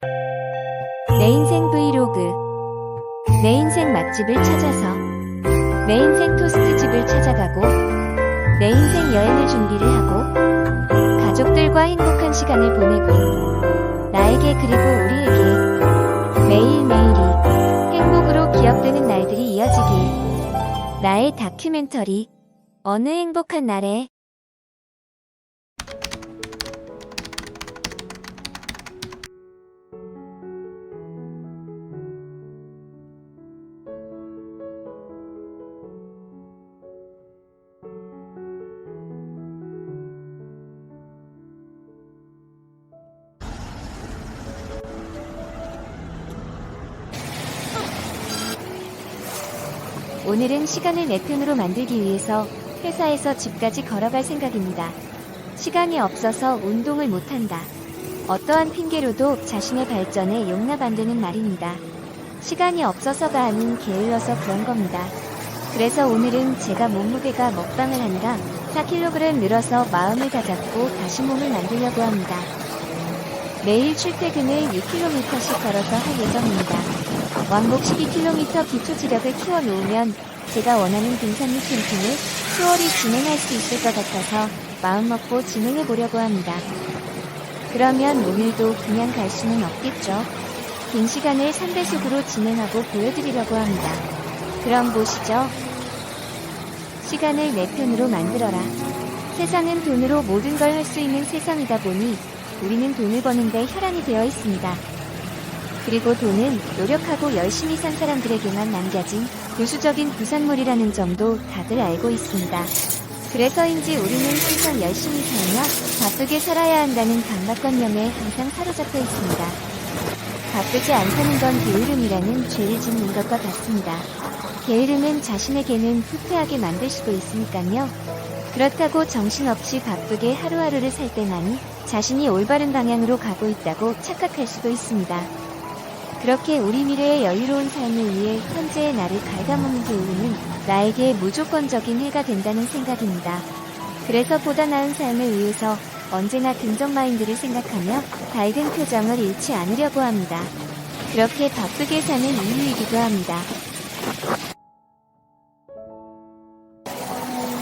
내 인생 브이로그. 내 인생 맛집을 찾아서, 내 인생 토스트집을 찾아가고, 내 인생 여행을 준비를 하고, 가족들과 행복한 시간을 보내고, 나에게 그리고 우리에게 매일매일이 행복으로 기억되는 날들이 이어지길. 나의 다큐멘터리. 어느 행복한 날에. 오늘은 시간을 내 편으로 만들기 위해서 회사에서 집까지 걸어갈 생각입니다. 시간이 없어서 운동을 못한다. 어떠한 핑계로도 자신의 발전에 용납 안 되는 말입니다. 시간이 없어서가 아닌 게을러서 그런 겁니다. 그래서 오늘은 제가 몸무게가 먹방을 하느라 4kg 늘어서 마음을 다잡고 다시 몸을 만들려고 합니다. 매일 출퇴근을 6km씩 걸어서 할 예정입니다. 왕복 12km 기초지력을 키워놓으면 제가 원하는 등산 및 캠핑을 수월히 진행할 수 있을 것 같아서 마음먹고 진행해보려고 합니다. 그러면 오늘도 그냥 갈 수는 없겠죠. 긴 시간을 3배속으로 진행하고 보여드리려고 합니다. 그럼 보시죠. 시간을 내 편으로 만들어라. 세상은 돈으로 모든 걸 할 수 있는 세상이다 보니 우리는 돈을 버는데 혈안이 되어 있습니다. 그리고 돈은 노력하고 열심히 산 사람들에게만 남겨진 부수적인 부산물이라는 점도 다들 알고 있습니다. 그래서인지 우리는 항상 열심히 살며 바쁘게 살아야 한다는 강박관념에 항상 사로잡혀 있습니다. 바쁘지 않다는 건 게으름이라는 죄를 짓는 것과 같습니다. 게으름은 자신에게는 후퇴하게 만들 수도 있으니까요. 그렇다고 정신없이 바쁘게 하루하루를 살 때만이 자신이 올바른 방향으로 가고 있다고 착각할 수도 있습니다. 그렇게 우리 미래의 여유로운 삶을 위해 현재의 나를 갉아먹는 게으름은 나에게 무조건적인 해가 된다는 생각입니다. 그래서 보다 나은 삶을 위해서 언제나 긍정 마인드를 생각하며 밝은 표정을 잃지 않으려고 합니다. 그렇게 바쁘게 사는 이유이기도 합니다.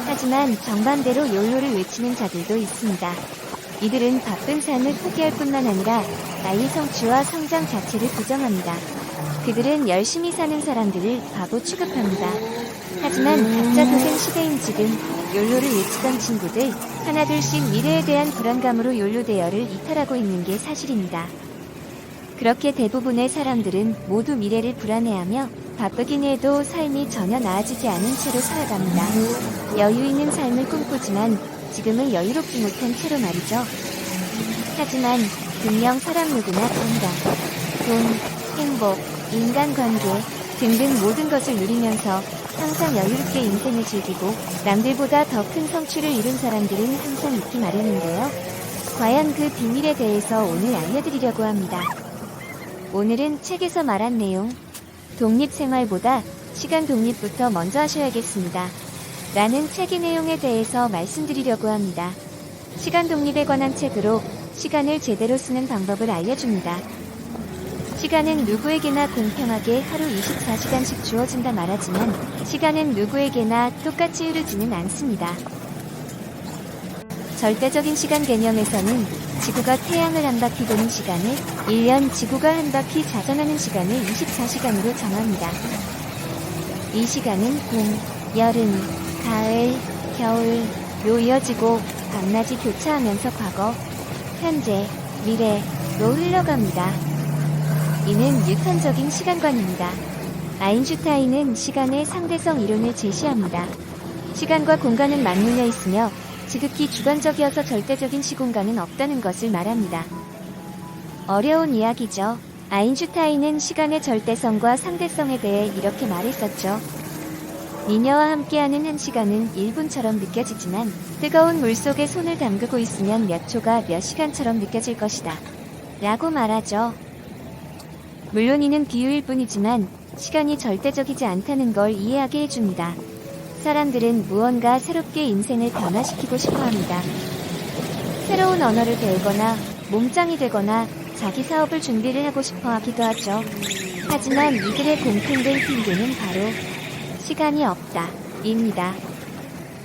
하지만 정반대로 욜로를 외치는 자들도 있습니다. 이들은 바쁜 삶을 포기할 뿐만 아니라 나의 성취와 성장 자체를 부정합니다. 그들은 열심히 사는 사람들을 바보 취급합니다. 하지만 각자 고생 시대인 지금 욜로를 외치던 친구들 하나둘씩 미래에 대한 불안감으로 욜로 대열을 이탈하고 있는 게 사실입니다. 그렇게 대부분의 사람들은 모두 미래를 불안해하며 바쁘긴 해도 삶이 전혀 나아지지 않은 채로 살아갑니다. 여유 있는 삶을 꿈꾸지만 지금은 여유롭지 못한 채로 말이죠. 하지만 분명 사람 누구나 건강, 돈, 행복, 인간관계 등등 모든 것을 누리면서 항상 여유롭게 인생을 즐기고 남들보다 더 큰 성취를 이룬 사람들은 항상 있기 마련인데요. 과연 그 비밀에 대해서 오늘 알려드리려고 합니다. 오늘은 책에서 말한 내용, 독립생활보다 시간 독립부터 먼저 하셔야겠습니다. 라는 책의 내용에 대해서 말씀드리려고 합니다. 시간 독립에 관한 책으로 시간을 제대로 쓰는 방법을 알려줍니다. 시간은 누구에게나 공평하게 하루 24시간씩 주어진다 말하지만 시간은 누구에게나 똑같이 흐르지는 않습니다. 절대적인 시간 개념에서는 지구가 태양을 한 바퀴 도는 시간을 1년 지구가 한 바퀴 자전하는 시간을 24시간으로 정합니다. 이 시간은 봄, 여름, 가을, 겨울로 이어지고 밤낮이 교차하면서 과거, 현재, 미래로 흘러갑니다. 이는 뉴턴적인 시간관입니다. 아인슈타인은 시간의 상대성 이론을 제시합니다. 시간과 공간은 맞물려 있으며 지극히 주관적이어서 절대적인 시공간은 없다는 것을 말합니다. 어려운 이야기죠. 아인슈타인은 시간의 절대성과 상대성에 대해 이렇게 말했었죠. 미녀와 함께하는 한 시간은 1분처럼 느껴지지만 뜨거운 물속에 손을 담그고 있으면 몇 초가 몇 시간처럼 느껴질 것이다. 라고 말하죠. 물론 이는 비유일 뿐이지만 시간이 절대적이지 않다는 걸 이해하게 해줍니다. 사람들은 무언가 새롭게 인생을 변화시키고 싶어 합니다. 새로운 언어를 배우거나 몸짱이 되거나 자기 사업을 준비를 하고 싶어 하기도 하죠. 하지만 이들의 공통된 핑계는 바로 시간이 없다 입니다.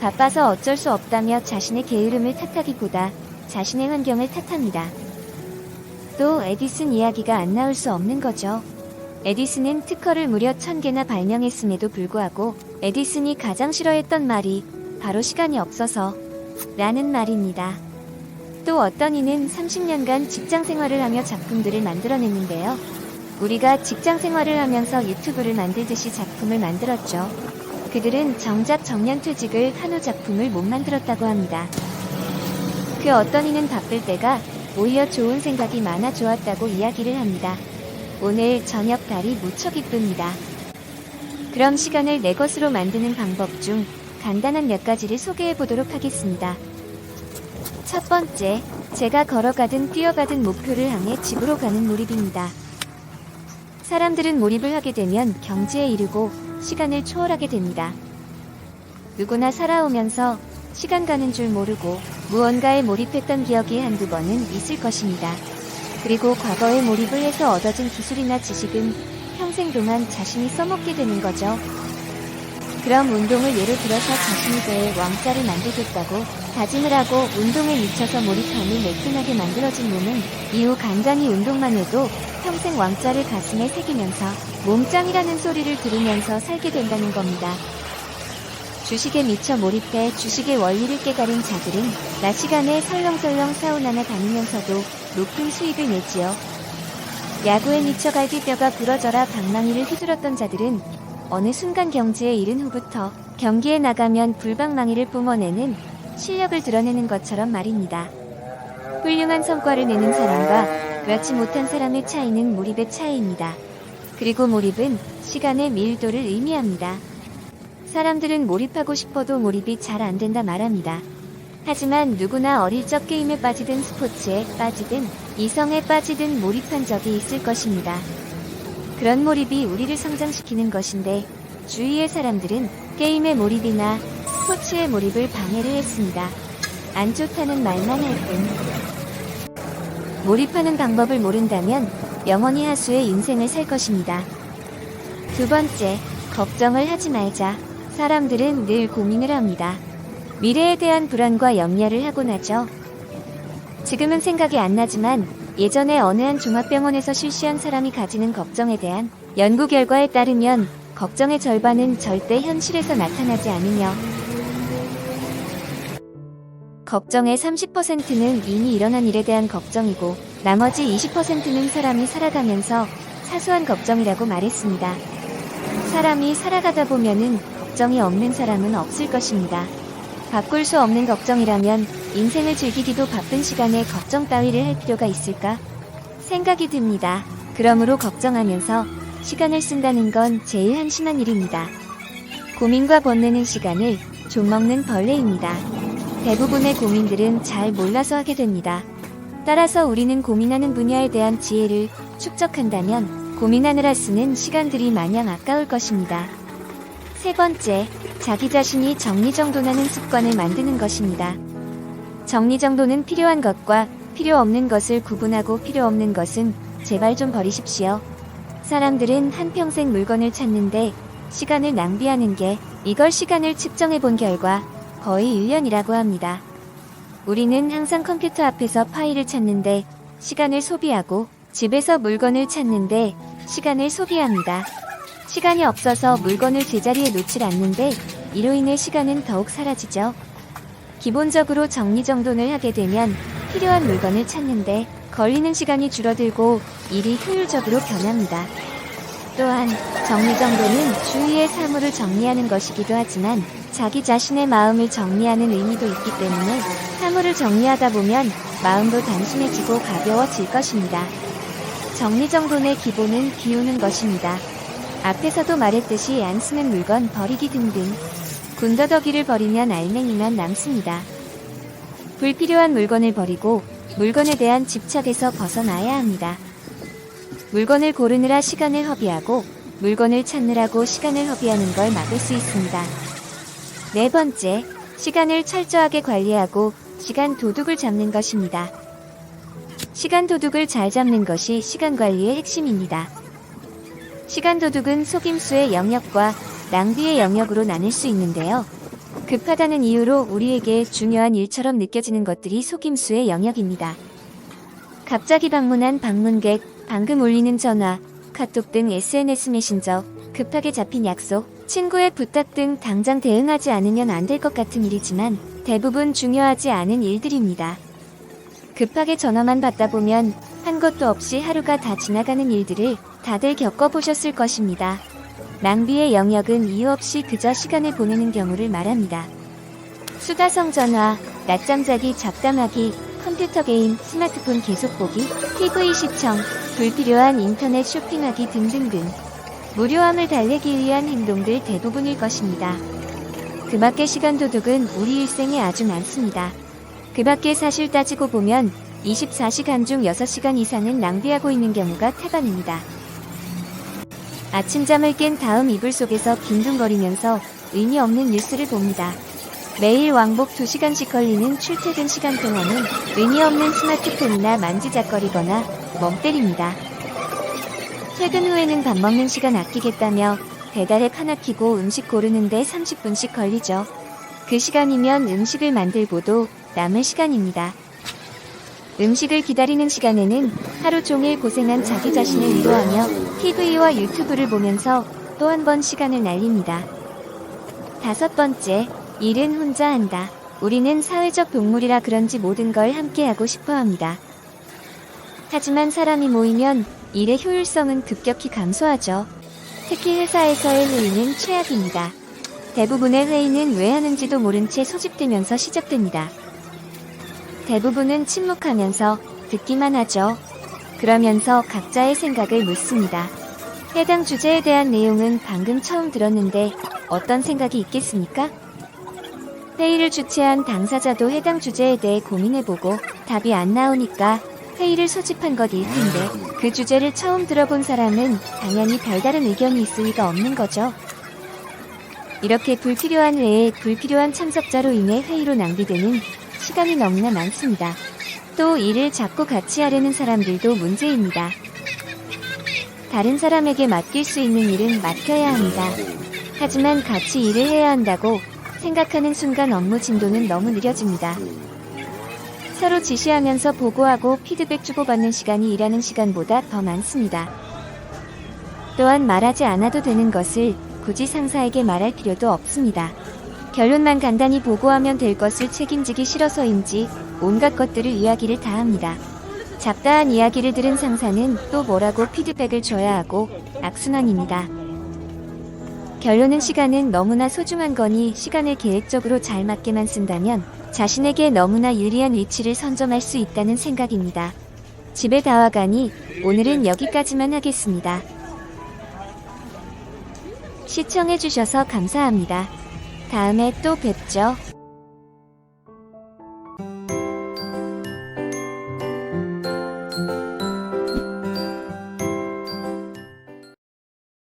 바빠서 어쩔 수 없다며 자신의 게으름을 탓하기보다 자신의 환경을 탓합니다. 또 에디슨 이야기가 안 나올 수 없는 거죠. 에디슨은 특허를 무려 1000개나 발명했음에도 불구하고 에디슨이 가장 싫어했던 말이 바로 시간이 없어서 라는 말입니다. 또 어떤 이는 30년간 직장 생활을 하며 작품들을 만들어냈는데요. 우리가 직장 생활을 하면서 유튜브를 만들듯이 작품을 만들었죠. 그들은 정작 정년퇴직을 한 후 작품을 못 만들었다고 합니다. 그 어떤 이는 바쁠 때가 오히려 좋은 생각이 많아 좋았다고 이야기를 합니다. 오늘 저녁 달이 무척 이쁩니다. 그럼 시간을 내 것으로 만드는 방법 중 간단한 몇 가지를 소개해 보도록 하겠습니다. 첫 번째, 제가 걸어가든 뛰어가든 목표를 향해 집으로 가는 몰입입니다. 사람들은 몰입을 하게 되면 경지에 이르고 시간을 초월하게 됩니다. 누구나 살아오면서 시간 가는 줄 모르고 무언가에 몰입했던 기억이 한두 번은 있을 것입니다. 그리고 과거에 몰입을 해서 얻어진 기술이나 지식은 평생 동안 자신이 써먹게 되는 거죠. 그럼 운동을 예로 들어서 자신이 배에 왕자를 만들겠다고 다짐을 하고 운동에 미쳐서 몰입함을 매끈하게 만들어진 몸은 이후 간간히 운동만 해도 평생 왕자를 가슴에 새기면서 몸짱이라는 소리를 들으면서 살게 된다는 겁니다. 주식에 미쳐 몰입해 주식의 원리를 깨달은 자들은 낮 시간에 설렁설렁 사우나나 다니면서도 높은 수익을 내지요. 야구에 미쳐 갈비뼈가 부러져라 방망이를 휘둘렀던 자들은 어느 순간 경지에 이른 후부터 경기에 나가면 불방망이를 뿜어내는 실력을 드러내는 것처럼 말입니다. 훌륭한 성과를 내는 사람과 그렇지 못한 사람의 차이는 몰입의 차이입니다. 그리고 몰입은 시간의 밀도를 의미합니다. 사람들은 몰입하고 싶어도 몰입이 잘 안 된다 말합니다. 하지만 누구나 어릴 적 게임에 빠지든 스포츠에 빠지든 이성에 빠지든 몰입한 적이 있을 것입니다. 그런 몰입이 우리를 성장시키는 것인데 주위의 사람들은 게임의 몰입이나 스포츠의 몰입을 방해를 했습니다. 안 좋다는 말만 할 뿐. 몰입하는 방법을 모른다면 영원히 하수의 인생을 살 것입니다. 두 번째, 걱정을 하지 말자. 사람들은 늘 고민을 합니다. 미래에 대한 불안과 염려를 하곤 하죠. 지금은 생각이 안 나지만 예전에 어느 한 종합병원에서 실시한 사람이 가지는 걱정에 대한 연구 결과에 따르면 걱정의 절반은 절대 현실에서 나타나지 않으며 걱정의 30%는 이미 일어난 일에 대한 걱정이고 나머지 20%는 사람이 살아가면서 사소한 걱정이라고 말했습니다. 사람이 살아가다 보면은 걱정이 없는 사람은 없을 것입니다. 바꿀 수 없는 걱정이라면 인생을 즐기기도 바쁜 시간에 걱정 따위를 할 필요가 있을까? 생각이 듭니다. 그러므로 걱정하면서 시간을 쓴다는 건 제일 한심한 일입니다. 고민과 번뇌는 시간을 좀먹는 벌레입니다. 대부분의 고민들은 잘 몰라서 하게 됩니다. 따라서 우리는 고민하는 분야에 대한 지혜를 축적한다면 고민하느라 쓰는 시간들이 마냥 아까울 것입니다. 세 번째, 자기 자신이 정리정돈하는 습관을 만드는 것입니다. 정리정돈은 필요한 것과 필요 없는 것을 구분하고 필요 없는 것은 제발 좀 버리십시오. 사람들은 한평생 물건을 찾는데 시간을 낭비하는 게 이걸 시간을 측정해 본 결과 거의 1년이라고 합니다. 우리는 항상 컴퓨터 앞에서 파일을 찾는데 시간을 소비하고 집에서 물건을 찾는데 시간을 소비합니다. 시간이 없어서 물건을 제자리에 놓질 않는데 이로 인해 시간은 더욱 사라지죠. 기본적으로 정리정돈을 하게 되면 필요한 물건을 찾는데 걸리는 시간이 줄어들고 일이 효율적으로 변합니다. 또한 정리정돈은 주위의 사물을 정리하는 것이기도 하지만 자기 자신의 마음을 정리하는 의미도 있기 때문에 사물을 정리하다 보면 마음도 단순해지고 가벼워질 것입니다. 정리정돈의 기본은 비우는 것입니다. 앞에서도 말했듯이 안 쓰는 물건 버리기 등등. 군더더기를 버리면 알맹이만 남습니다. 불필요한 물건을 버리고 물건에 대한 집착에서 벗어나야 합니다. 물건을 고르느라 시간을 허비하고 물건을 찾느라고 시간을 허비하는 걸 막을 수 있습니다. 네 번째, 시간을 철저하게 관리하고 시간 도둑을 잡는 것입니다. 시간 도둑을 잘 잡는 것이 시간 관리의 핵심입니다. 시간 도둑은 속임수의 영역과 낭비의 영역으로 나눌 수 있는데요. 급하다는 이유로 우리에게 중요한 일처럼 느껴지는 것들이 속임수의 영역입니다. 갑자기 방문한 방문객, 방금 울리는 전화, 카톡 등 SNS 메신저, 급하게 잡힌 약속, 친구의 부탁 등 당장 대응하지 않으면 안 될 것 같은 일이지만 대부분 중요하지 않은 일들입니다. 급하게 전화만 받다 보면 한 것도 없이 하루가 다 지나가는 일들을 다들 겪어보셨을 것입니다. 낭비의 영역은 이유 없이 그저 시간을 보내는 경우를 말합니다. 수다성 전화, 낮잠 자기 잡담하기, 컴퓨터 게임, 스마트폰 계속 보기, TV 시청, 불필요한 인터넷 쇼핑하기 등등등. 무료함을 달래기 위한 행동들 대부분일 것입니다. 그 밖의 시간 도둑은 우리 일생에 아주 많습니다. 그 밖에 사실 따지고 보면 24시간 중 6시간 이상은 낭비하고 있는 경우가 태반입니다. 아침잠을 깬 다음 이불 속에서 빈둥거리면서 의미 없는 뉴스를 봅니다. 매일 왕복 2시간씩 걸리는 출퇴근 시간 동안은 의미 없는 스마트폰이나 만지작거리거나 멍 때립니다. 퇴근 후에는 밥 먹는 시간 아끼겠다며 배달앱 하나 켜고 음식 고르는데 30분씩 걸리죠. 그 시간이면 음식을 만들고도 남을 시간입니다. 음식을 기다리는 시간에는 하루 종일 고생한 자기 자신을 위로하며 TV와 유튜브를 보면서 또 한 번 시간을 날립니다. 5번째, 일은 혼자 한다. 우리는 사회적 동물이라 그런지 모든 걸 함께하고 싶어 합니다. 하지만 사람이 모이면 일의 효율성은 급격히 감소하죠. 특히 회사에서의 회의는 최악입니다. 대부분의 회의는 왜 하는지도 모른 채 소집되면서 시작됩니다. 대부분은 침묵하면서 듣기만 하죠. 그러면서 각자의 생각을 묻습니다. 해당 주제에 대한 내용은 방금 처음 들었는데 어떤 생각이 있겠습니까? 회의를 주최한 당사자도 해당 주제에 대해 고민해보고 답이 안 나오니까 회의를 소집한 것일 텐데 그 주제를 처음 들어본 사람은 당연히 별다른 의견이 있을 리가 없는 거죠. 이렇게 불필요한 회의에 불필요한 참석자로 인해 회의로 낭비되는 시간이 너무나 많습니다. 또 일을 자꾸 같이 하려는 사람들도 문제입니다. 다른 사람에게 맡길 수 있는 일은 맡겨야 합니다. 하지만 같이 일을 해야 한다고 생각하는 순간 업무 진도는 너무 느려집니다. 서로 지시하면서 보고하고 피드백 주고받는 시간이 일하는 시간보다 더 많습니다. 또한 말하지 않아도 되는 것을 굳이 상사에게 말할 필요도 없습니다. 결론만 간단히 보고하면 될 것을 책임지기 싫어서인지 온갖 것들을 이야기를 다 합니다. 잡다한 이야기를 들은 상사는 또 뭐라고 피드백을 줘야 하고 악순환입니다. 결론은 시간은 너무나 소중한 거니 시간을 계획적으로 잘 맞게만 쓴다면 자신에게 너무나 유리한 위치를 선점할 수 있다는 생각입니다. 집에 다 와가니 오늘은 여기까지만 하겠습니다. 시청해주셔서 감사합니다. 다음에 또 뵙죠.